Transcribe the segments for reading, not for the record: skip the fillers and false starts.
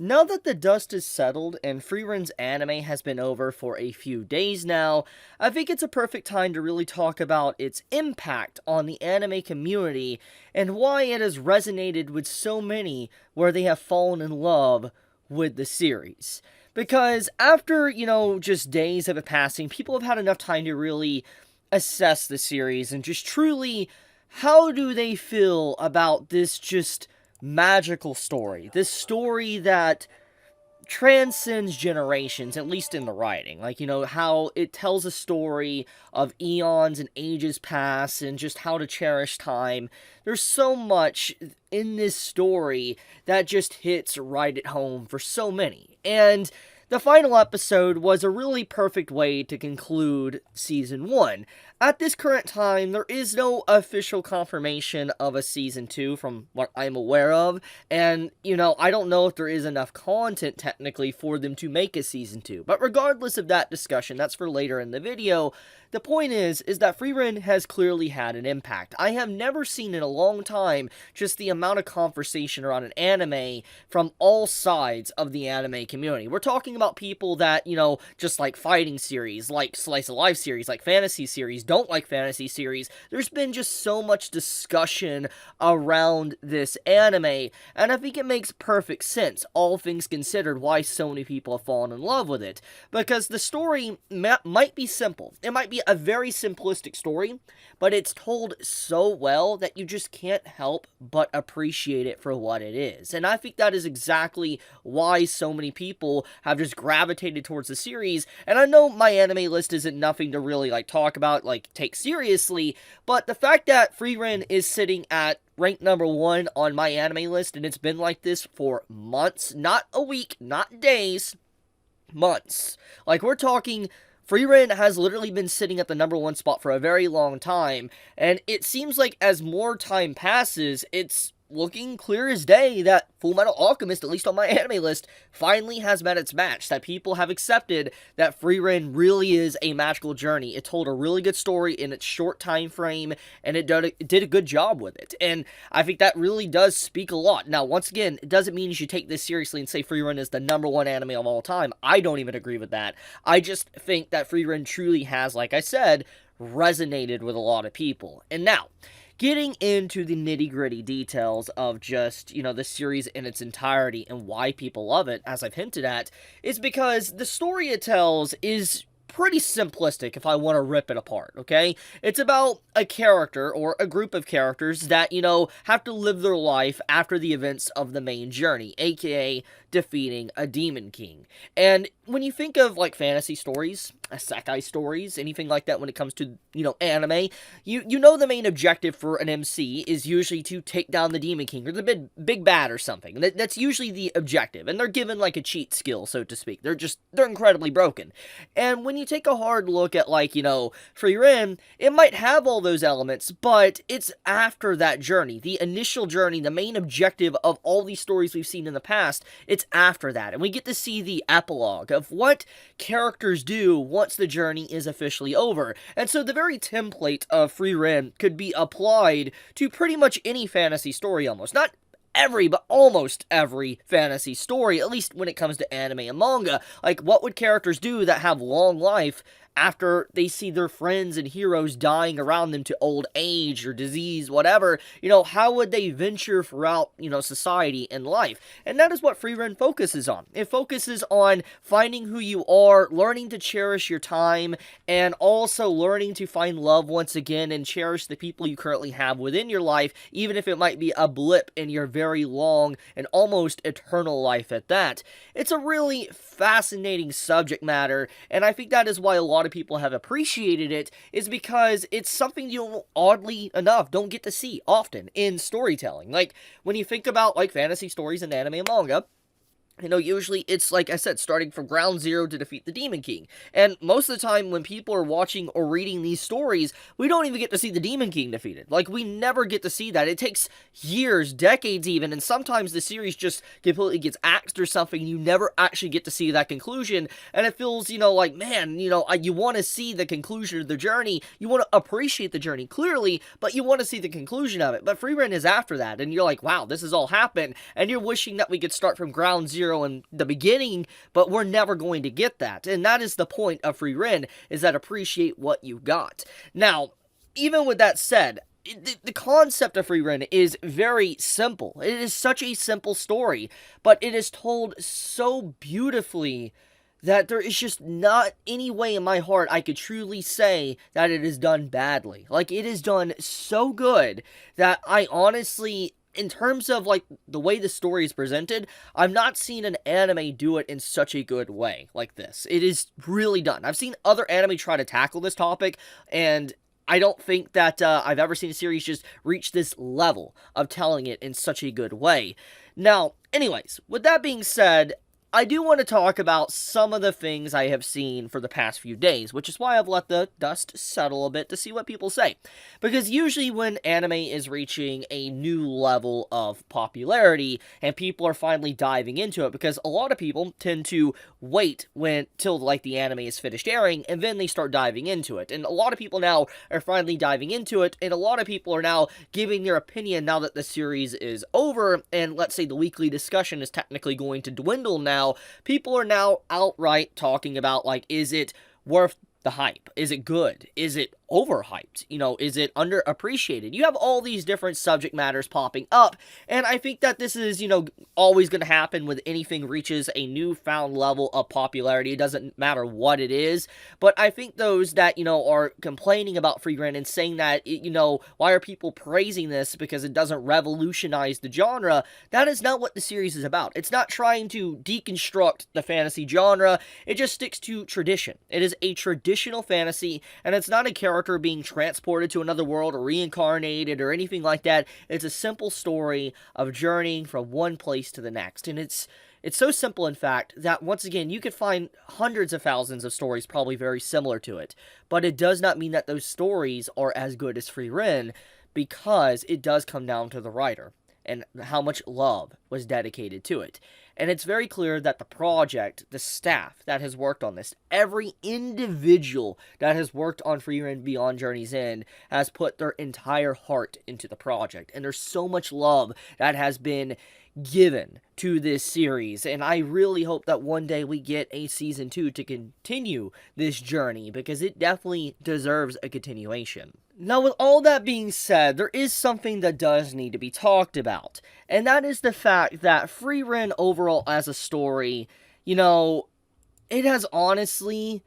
Now that the dust is settled and Frieren's anime has been over for a few days now, I think it's a perfect time to really talk about its impact on the anime community and why it has resonated with so many where they have fallen in love with the series. Because after, just days of it passing, people have had enough time to really assess the series and just truly how do they feel about this just magical story. This story that transcends generations, at least in the writing. Like, how it tells a story of eons and ages past and just how to cherish time. There's so much in this story that just hits right at home for so many. And the final episode was a really perfect way to conclude Season 1. At this current time, there is no official confirmation of a Season 2 from what I'm aware of, and, I don't know if there is enough content technically for them to make a Season 2, but regardless of that discussion, that's for later in the video. The point is that Frieren has clearly had an impact. I have never seen in a long time just the amount of conversation around an anime from all sides of the anime community. We're talking about people that, just like fighting series, like slice of life series, like fantasy series, don't like fantasy series. There's been just so much discussion around this anime, and I think it makes perfect sense, all things considered, why so many people have fallen in love with it. Because the story might be simple. It might be a very simplistic story, but it's told so well that you just can't help but appreciate it for what it is. And I think that is exactly why so many people have just gravitated towards the series. And I know my anime list isn't nothing to really talk about, take seriously, but the fact that Frieren is sitting at ranked number 1 on my anime list, and it's been like this for months, not a week, not days, months. We're talking Frieren has literally been sitting at the number 1 spot for a very long time, and it seems like as more time passes, it's looking clear as day that Fullmetal Alchemist, at least on my anime list, finally has met its match, that people have accepted that Frieren really is a magical journey. It told a really good story in its short time frame, and it did a good job with it, and I think that really does speak a lot. Now, once again, it doesn't mean you should take this seriously and say Frieren is the number 1 anime of all time. I don't even agree with that. I just think that Frieren truly has, like I said, resonated with a lot of people. And now, getting into the nitty-gritty details of just, the series in its entirety and why people love it, as I've hinted at, is because the story it tells is pretty simplistic if I want to rip it apart, okay? It's about a character, or a group of characters that, have to live their life after the events of the main journey, aka defeating a demon king. And when you think of, fantasy stories, isekai stories, anything like that when it comes to, anime, you know the main objective for an MC is usually to take down the demon king, or the big bad or something. That's usually the objective, and they're given, a cheat skill, so to speak. They're incredibly broken. And when you take a hard look at, Frieren, it might have all those elements, but it's after that journey, the initial journey, the main objective of all these stories we've seen in the past, it's after that, and we get to see the epilogue of what characters do once the journey is officially over. And so the very template of Frieren could be applied to pretty much any fantasy story almost. Not every, but almost every fantasy story, at least when it comes to anime and manga. What would characters do that have long life after they see their friends and heroes dying around them to old age or disease, whatever? How would they venture throughout, society and life? And that is what Frieren focuses on. It focuses on finding who you are, learning to cherish your time, and also learning to find love once again and cherish the people you currently have within your life, even if it might be a blip in your very long and almost eternal life at that. It's a really fascinating subject matter, and I think that is why a lot of people have appreciated it, is because it's something you, oddly enough, don't get to see often in storytelling. When you think about, fantasy stories and anime and manga, usually it's, like I said, starting from ground zero to defeat the Demon King. And most of the time when people are watching or reading these stories, we don't even get to see the Demon King defeated. We never get to see that. It takes years, decades even, and sometimes the series just completely gets axed or something, and you never actually get to see that conclusion, and it feels, man, you want to see the conclusion of the journey, you want to appreciate the journey, clearly, but you want to see the conclusion of it. But Frieren is after that, and you're like, wow, this has all happened, and you're wishing that we could start from ground zero ReZero in the beginning, but we're never going to get that. And that is the point of Frieren, is that appreciate what you got. Now, even with that said, the concept of Frieren is very simple. It is such a simple story, but it is told so beautifully that there is just not any way in my heart I could truly say that it is done badly. Like, it is done so good that I honestly, in terms of, like, the way the story is presented, I've not seen an anime do it in such a good way like this. It is really done. I've seen other anime try to tackle this topic, and I don't think that I've ever seen a series just reach this level of telling it in such a good way. Now, anyways, with that being said, I do want to talk about some of the things I have seen for the past few days, which is why I've let the dust settle a bit to see what people say. Because usually when anime is reaching a new level of popularity, and people are finally diving into it, because a lot of people tend to wait till like the anime is finished airing, and then they start diving into it. And a lot of people now are finally diving into it, and a lot of people are now giving their opinion now that the series is over, and let's say the weekly discussion is technically going to dwindle now. People are now outright talking about, like, is it worth the hype? Is it good? Is it overhyped? You know, is it underappreciated? You have all these different subject matters popping up, and I think that this is, you know, always going to happen when anything reaches a newfound level of popularity. It doesn't matter what it is, but I think those that, you know, are complaining about Frieren and saying that, you know, why are people praising this because it doesn't revolutionize the genre, that is not what the series is about. It's not trying to deconstruct the fantasy genre, it just sticks to tradition. It is a traditional fantasy, and it's not a character being transported to another world or reincarnated or anything like that. It's a simple story of journeying from one place to the next, and it's so simple, in fact, that once again, you could find hundreds of thousands of stories probably very similar to it, but it does not mean that those stories are as good as Frieren, because it does come down to the writer and how much love was dedicated to it. And it's very clear that the project, the staff that has worked on this, every individual that has worked on Frieren Beyond Journeys End has put their entire heart into the project. And there's so much love that has been given to this series, and I really hope that one day we get a season 2 to continue this journey, because it definitely deserves a continuation. Now, with all that being said, there is something that does need to be talked about, and that is the fact that Frieren overall as a story, you know, it has honestly,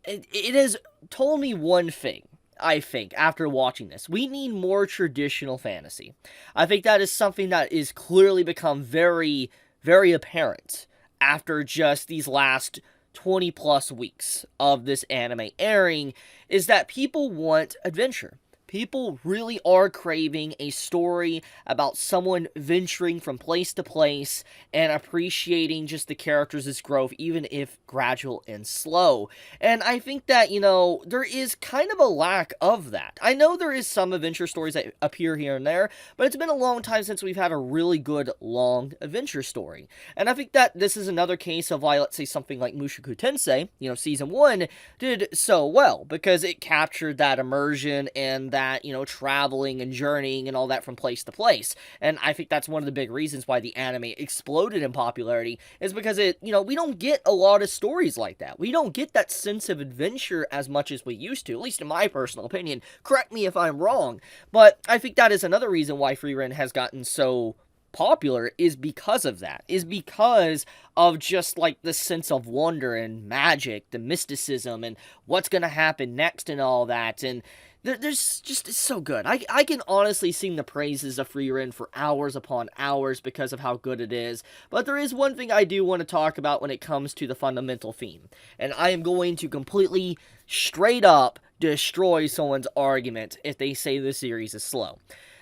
it has told me one thing. I think, after watching this, we need more traditional fantasy. I think that is something that is clearly become very, very apparent after just these last 20 plus weeks of this anime airing, is that people want adventure. People really are craving a story about someone venturing from place to place and appreciating just the characters' growth, even if gradual and slow. And I think that, you know, there is kind of a lack of that. I know there is some adventure stories that appear here and there, but it's been a long time since we've had a really good, long adventure story. And I think that this is another case of why, let's say, something like Mushoku Tensei, you know, Season 1, did so well, because it captured that immersion and that, you know, traveling and journeying and all that from place to place. And I think that's one of the big reasons why the anime exploded in popularity, is because it, you know, we don't get a lot of stories like that. We don't get that sense of adventure as much as we used to, at least in my personal opinion. Correct me if I'm wrong, but I think that is another reason why Frieren has gotten so popular, is because of that, is because of just like the sense of wonder and magic, the mysticism, and what's gonna happen next and all that. And there's just, it's so good. I can honestly sing the praises of Frieren for hours upon hours because of how good it is, but there is one thing I do want to talk about when it comes to the fundamental theme, and I am going to completely, straight up, destroy someone's argument if they say the series is slow.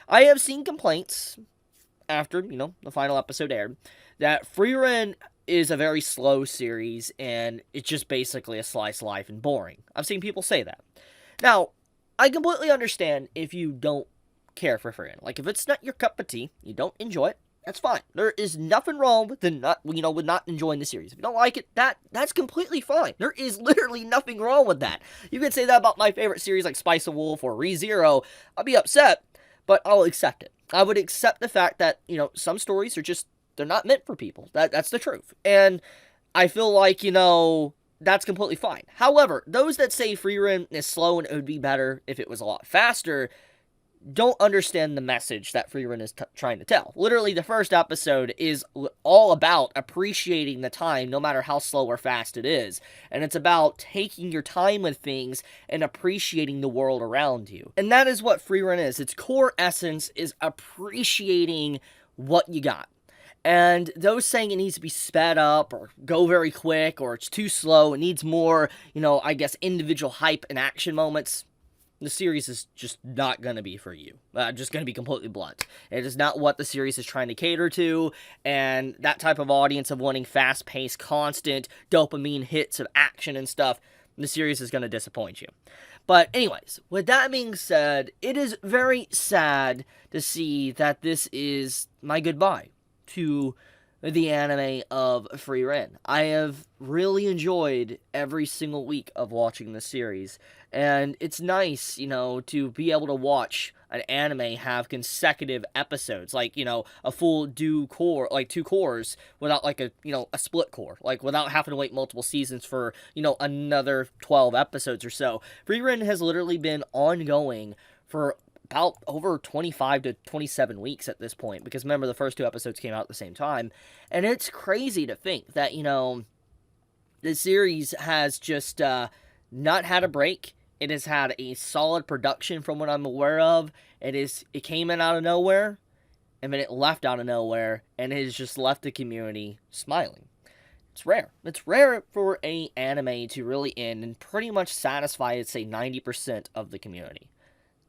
I have seen complaints after, you know, the final episode aired, that Frieren is a very slow series, and it's just basically a slice of life and boring. I've seen people say that. Now, I completely understand if you don't care for Frieren. Like, if it's not your cup of tea, you don't enjoy it, that's fine. There is nothing wrong with with not enjoying the series. If you don't like it, that's completely fine. There is literally nothing wrong with that. You could say that about my favorite series like Spice of Wolf or ReZero. I'll be upset, but I'll accept it. I would accept the fact that, you know, some stories are just they're not meant for people. That's the truth. And I feel like, that's completely fine. However, those that say Frieren is slow and it would be better if it was a lot faster don't understand the message that Frieren is trying to tell. Literally, the first episode is all about appreciating the time, no matter how slow or fast it is. And it's about taking your time with things and appreciating the world around you. And that is what Frieren is. Its core essence is appreciating what you got. And those saying it needs to be sped up or go very quick or it's too slow, it needs more, I guess, individual hype and action moments, the series is just not going to be for you. Just going to be completely blunt. It is not what the series is trying to cater to, and that type of audience of wanting fast-paced, constant dopamine hits of action and stuff, the series is going to disappoint you. But anyways, with that being said, it is very sad to see that this is my goodbye to the anime of Frieren. I have really enjoyed every single week of watching the series, and it's nice, to be able to watch an anime have consecutive episodes, like, a full two cores, without, like, a split core, like, without having to wait multiple seasons for, another 12 episodes or so. Frieren has literally been ongoing for about over 25 to 27 weeks at this point, because remember, the first two episodes came out at the same time, and it's crazy to think that, the series has just not had a break. It has had a solid production from what I'm aware of. It came in out of nowhere, and then it left out of nowhere, and it has just left the community smiling. It's rare. It's rare for an anime to really end and pretty much satisfy, I'd say, 90% of the community.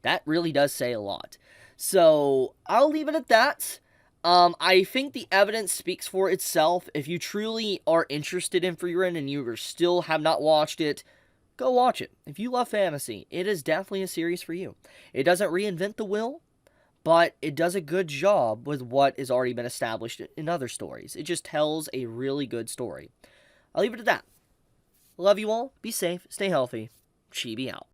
That really does say a lot. So, I'll leave it at that. I think the evidence speaks for itself. If you truly are interested in Frieren and you still have not watched it, go watch it. If you love fantasy, it is definitely a series for you. It doesn't reinvent the wheel, but it does a good job with what has already been established in other stories. It just tells a really good story. I'll leave it at that. Love you all. Be safe. Stay healthy. Chibi out.